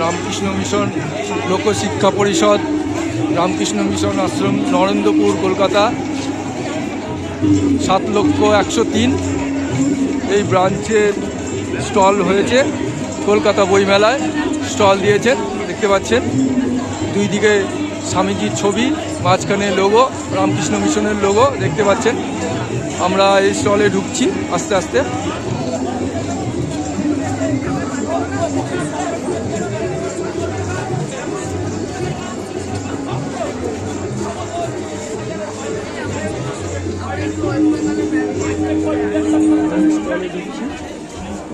Ramakrishna mission লোকশিক্ষা পরিষদ, Ramakrishna mission আশ্রম, নরেন্দ্রপুর, কলকাতা 7,103,000 এই ব্রাঞ্চের স্টল হয়েছে। কলকাতা বইমেলায় স্টল দিয়েছেন, দেখতে পাচ্ছেন। দুই দিকে স্বামীজির ছবি, মাঝখানে লোগো, রামকৃষ্ণ মিশনের লোগো দেখতে পাচ্ছেন। আমরা এই স্টলে ঢুকছি আস্তে আস্তে।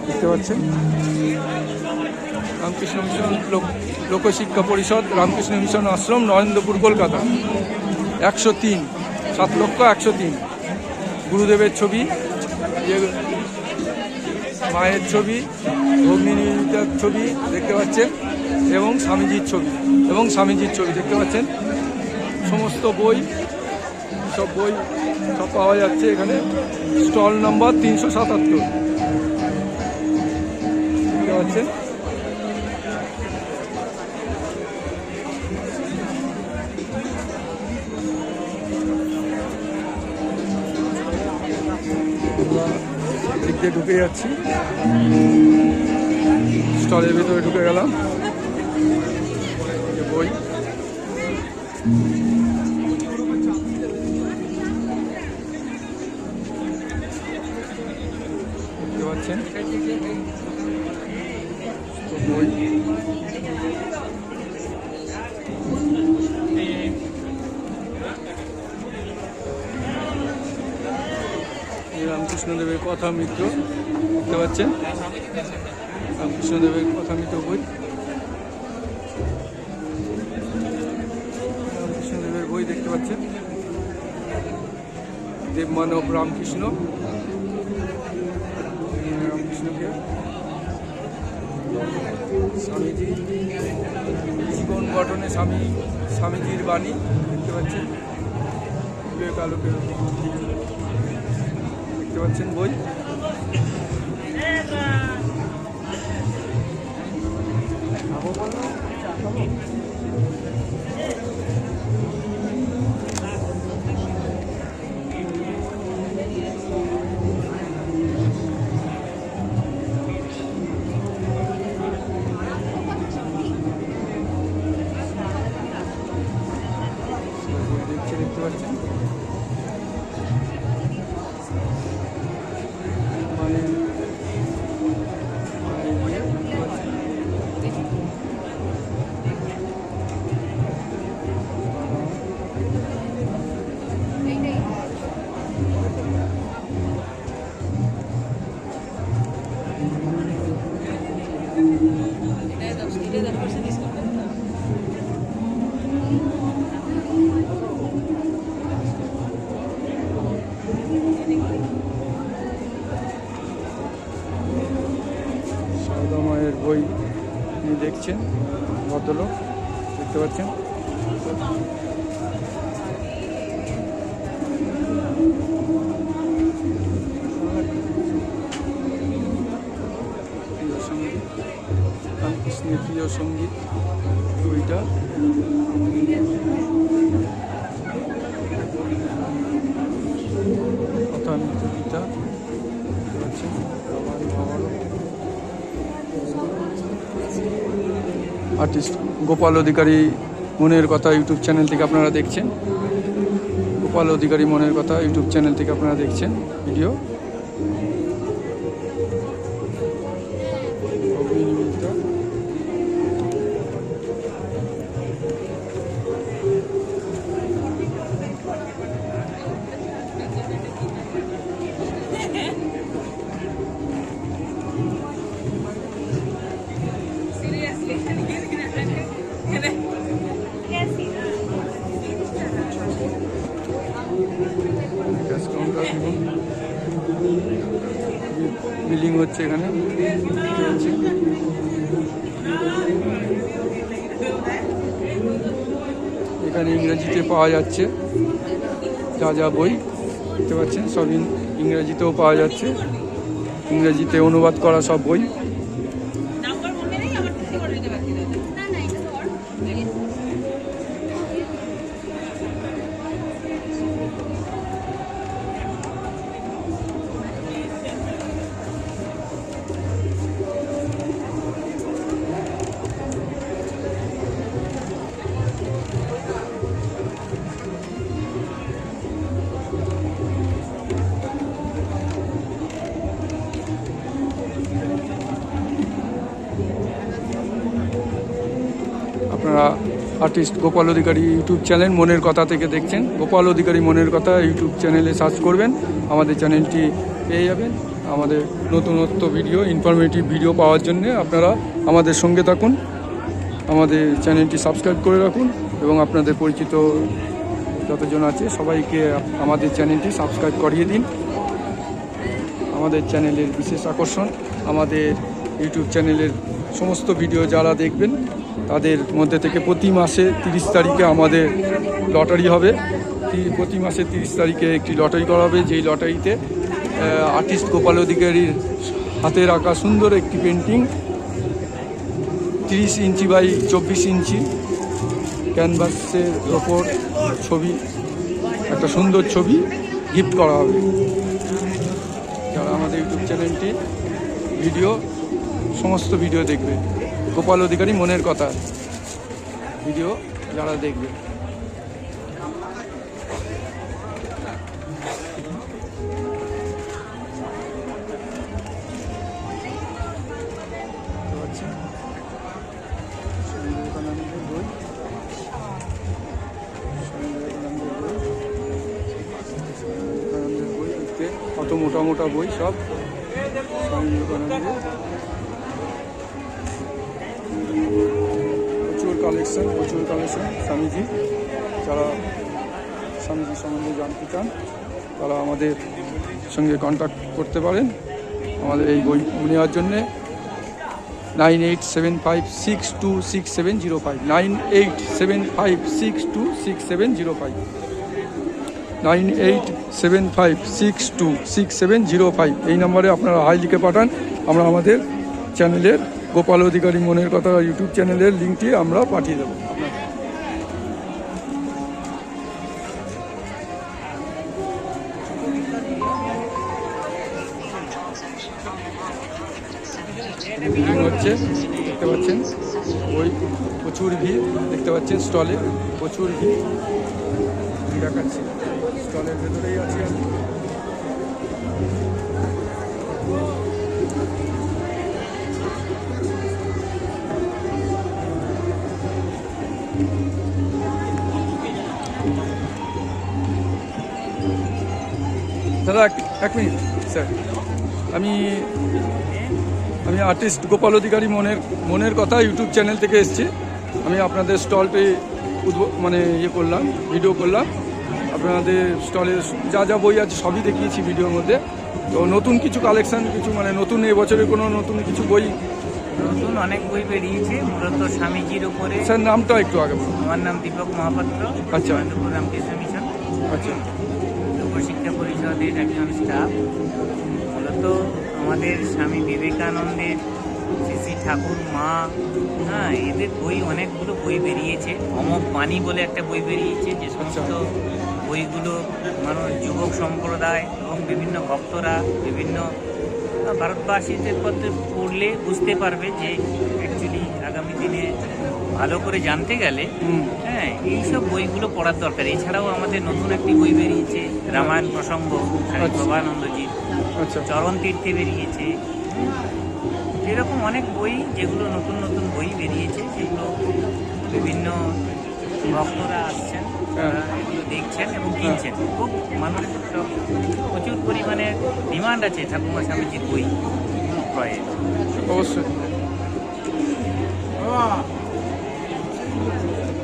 দেখতে পাচ্ছেন রামকৃষ্ণ মিশন লোকশিক্ষা পরিষদ, রামকৃষ্ণ মিশন আশ্রম, নরেন্দ্রপুর, কলকাতা 103, 7,103,000। গুরুদেবের ছবি, মায়ের ছবি, অগ্নিনিবেদিতার ছবি দেখতে পাচ্ছেন, এবং স্বামীজির ছবি দেখতে পাচ্ছেন। সমস্ত বই, সব বই সব পাওয়া যাচ্ছে এখানে। স্টল নাম্বার 377 দেখতে পাচ্ছেন। দিক দিয়ে ঢুকে যাচ্ছি, স্টলের ভিতরে ঢুকে গেলাম। বই দেখতে পাচ্ছেন, বই রামকৃষ্ণদেবের কথামৃত দেখতে পাচ্ছেন, রামকৃষ্ণদেবের কথামৃত বই, রামকৃষ্ণদেবের বই দেখতে পাচ্ছেন। দেবমানব রামকৃষ্ণকে স্বামীজি জীবন গঠনে স্বামীজির বাণী দেখতে পাচ্ছেন। বিবেকালোকের দেখতে পাচ্ছেন বই। দেখতে পাচ্ছেন সারদা মায়ের বই আপনি দেখছেন, ভদ্রলোক দেখতে পাচ্ছেন। রামকৃষ্ণের প্রিয় সঙ্গীত বইটা, কথামৃত গীতা দেখতে পাচ্ছেন। আর্টিস্ট গোপাল অধিকারী মনের কথা ইউটিউব চ্যানেল থেকে আপনারা দেখছেন। গোপাল অধিকারী মনের কথা ইউটিউব চ্যানেল থেকে আপনারা দেখছেন ভিডিও। বিলিং হচ্ছে এখানে, এখানে ইংরেজিতে পাওয়া যাচ্ছে যা যা বই দেখতে পাচ্ছেন, সব ইংরেজিতেও পাওয়া যাচ্ছে, ইংরেজিতে অনুবাদ করা সব বই। আপনারা আর্টিস্ট গোপাল অধিকারী ইউটিউব চ্যানেল মনের কথা থেকে দেখছেন। গোপাল অধিকারী মনের কথা ইউটিউব চ্যানেলে সার্চ করবেন, আমাদের চ্যানেলটি পেয়ে যাবেন। আমাদের নতুনত্ব ভিডিও, ইনফরমেটিভ ভিডিও পাওয়ার জন্য আপনারা আমাদের সঙ্গে থাকুন, আমাদের চ্যানেলটি সাবস্ক্রাইব করে রাখুন এবং আপনাদের পরিচিত যতজন আছে সবাইকে আমাদের চ্যানেলটি সাবস্ক্রাইব করিয়ে দিন। আমাদের চ্যানেলের বিশেষ আকর্ষণ, আমাদের ইউটিউব চ্যানেলের সমস্ত ভিডিও যারা দেখবেন তাদের মধ্যে থেকে প্রতি মাসে 30 তারিখে আমাদের লটারি হবে। প্রতি মাসে 30 তারিখে একটি লটারি করা হবে, যেই লটারিতে আর্টিস্ট গোপাল অধিকারীর হাতের আঁকা সুন্দর একটি পেন্টিং 30 ইঞ্চি বাই 24 ইঞ্চি ক্যানভাসের ওপর ছবি, একটা সুন্দর ছবি গিফট করা হবে। যারা আমাদের ইউটিউব চ্যানেলটি সমস্ত ভিডিও দেখবে, গোপাল অধিকারী মনের কথা ভিডিও যারা দেখবে, কত মোটা মোটা বই সব স্বামী বিবেকানন্দের, প্রচুর কালেকশন স্বামীজি। যারা স্বামীজি সম্বন্ধে জানতে চান তারা আমাদের সঙ্গে কন্ট্যাক্ট করতে পারেন আমাদের এই বই নেওয়ার জন্যে। 9875626705 9875626705 9875626705 এই নম্বরে আপনারা হাই লিখে পাঠান। আমরা আমাদের চ্যানেলের গোপাল অধিকারী মনের কথা ইউটিউব চ্যানেলের লিঙ্কটি আমরা পাঠিয়ে দেবো আপনাদের। হচ্ছে দেখতে পাচ্ছেন ওই প্রচুর ভিড়, দেখতে পাচ্ছেন স্টলে প্রচুর ভিড় দেখাচ্ছি। স্টলের ভেতরেই আছি আমি। দাদা এক মিনিট স্যার, আমি আর্টিস্ট গোপাল অধিকারী মনের কথা ইউটিউব চ্যানেল থেকে এসেছি। আমি আপনাদের স্টলটি করলাম, ভিডিও করলাম। আপনাদের স্টলে যা যা বই আছে সবই দেখিয়েছি ভিডিওর মধ্যে। তো নতুন কিছু কালেকশান, কিছু নতুন এবছরে কোনো নতুন কিছু বই, নতুন অনেক বই বেরিয়েছে মূলত স্বামীজির উপরে। স্যার নামটা একটু আগে বলুন। আমার নাম দীপক মহাপাত্র, আচ্ছা, রামকৃষ্ণ মিশন, আচ্ছা, শিক্ষা পরিষদের একজন স্টাফ। মূলত আমাদের স্বামী বিবেকানন্দের, শ্রী ঠাকুর মা, এদের বই অনেকগুলো বই বেরিয়েছে। অমোঘ বাণী বলে একটা বই বেরিয়েছে, যে সমস্ত বইগুলো মানুষ, যুবক সম্প্রদায় এবং বিভিন্ন ভক্তরা, বিভিন্ন ভারতবাসীদের পড়লে বুঝতে পারবে যে অ্যাকচুয়ালি আগামী দিনে ভালো করে জানতে গেলে এইসব বইগুলো পড়ার দরকার। এছাড়াও আমাদের নতুন একটি বই বেরিয়েছে রামায়ণ প্রসঙ্গ, স্বামী প্রভানন্দজি, চরণ তীর্থে বেরিয়েছে। এরকম অনেক বই যেগুলো নতুন নতুন বই বেরিয়েছে, যেগুলো বিভিন্ন ভক্তরা আসছেন, এগুলো দেখছেন এবং কিনছেন। খুব মানুষের প্রচুর পরিমাণে ডিমান্ড আছে ঠাকুমা স্বামীজির বই ক্রয়ে। অবশ্যই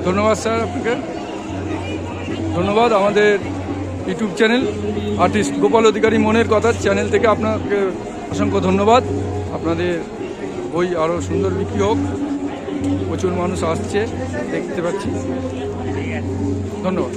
ধন্যবাদ স্যার, আপনাকে ধন্যবাদ। আমাদের ইউটিউব চ্যানেল আর্টিস্ট গোপাল অধিকারী মনের কথা চ্যানেল থেকে আপনাকে অসংখ্য ধন্যবাদ। আপনাদের বই আরও সুন্দর বিক্রি হোক, প্রচুর মানুষ আসছে দেখতে পাচ্ছি। ধন্যবাদ।